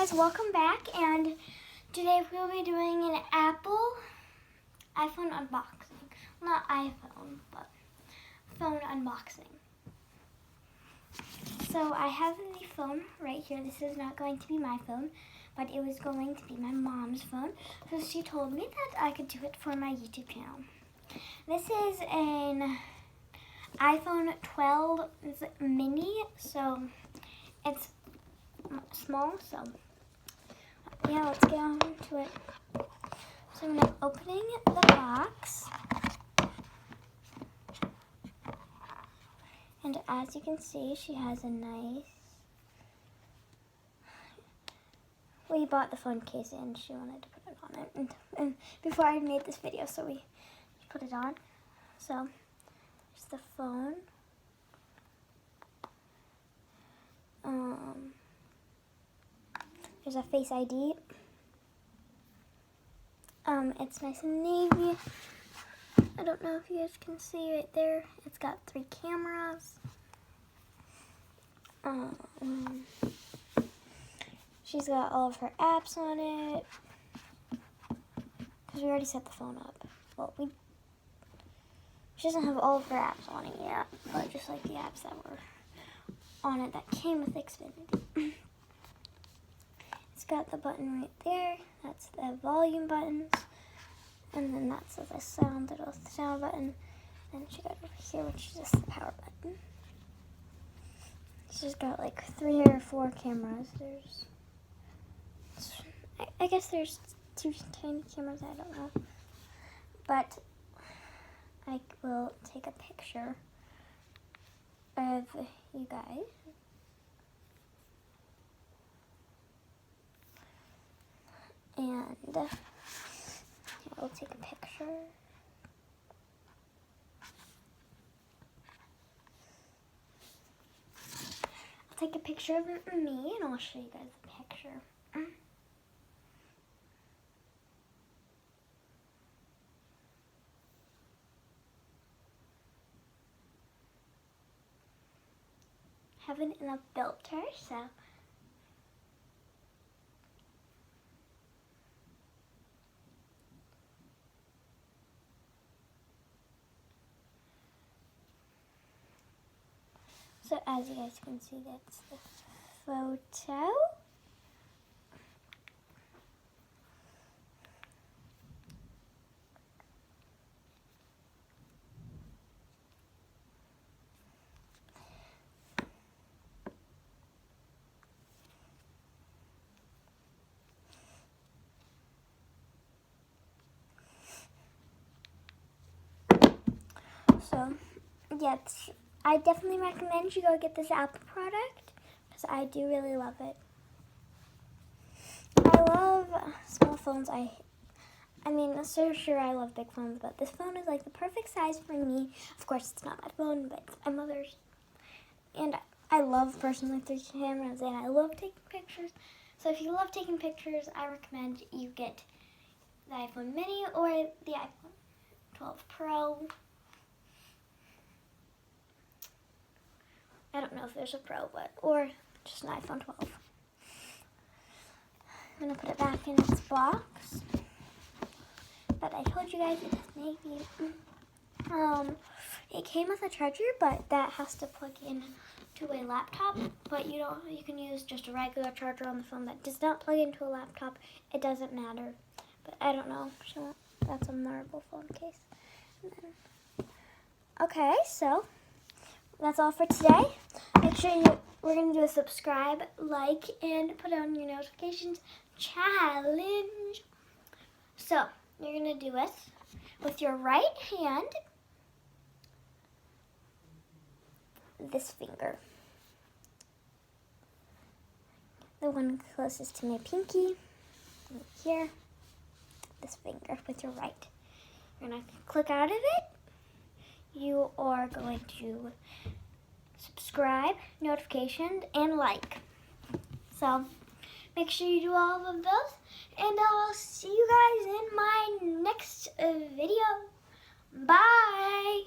guys, welcome back, and today we'll be doing an iPhone unboxing. Not iPhone, but phone unboxing. So I have the phone right here. This is not going to be my phone, but it was going to be my mom's phone. So she told me that I could do it for my YouTube channel. This is an iPhone 12 mini, so it's small, so yeah, let's get on to it. So I'm opening the box, and as you can see, she has a nice, we bought the phone case and she wanted to put it on it, and before I made this video, so we put it on. So there's the phone. There's a Face ID. It's nice and navy. I don't know if you guys can see right there. It's got 3 cameras. She's got all of her apps on it. Because we already set the phone up. Well, she doesn't have all of her apps on it yet, but just like the apps that were on it that came with Xfinity. It's got the button right there. That's the volume buttons. And then that's the sound, little sound button. And she got over here, which is just the power button. She's got like 3 or 4 cameras. I guess there's 2 tiny cameras, I don't know. But I will take a picture of you guys. And I'll take a picture. I'll take a picture of me and I'll show you guys the picture. Have it in a filter, so as you guys can see, that's the photo. So, yeah, I definitely recommend you go get this Apple product because I do really love it. I love small phones. I mean, so sure I love big phones, but this phone is like the perfect size for me. Of course, it's not my phone, but it's my mother's. And I love personally 3 cameras, and I love taking pictures. So if you love taking pictures, I recommend you get the iPhone mini or the iPhone 12 Pro. I don't know if there's a Pro, or just an iPhone 12. I'm gonna put it back in its box. But I told you guys it's navy. It came with a charger, but that has to plug in to a laptop. But you can use just a regular charger on the phone that does not plug into a laptop. It doesn't matter. But I don't know. So that's a marble phone case. Okay, so that's all for today. Make sure we're going to do a subscribe, like, and put on your notifications challenge. So, you're going to do it with your right hand, this finger. The one closest to my pinky, right here, this finger with your right. You're going to click out of it. You are going to subscribe, notifications, and like. So make sure you do all of those, and I'll see you guys in my next video. Bye!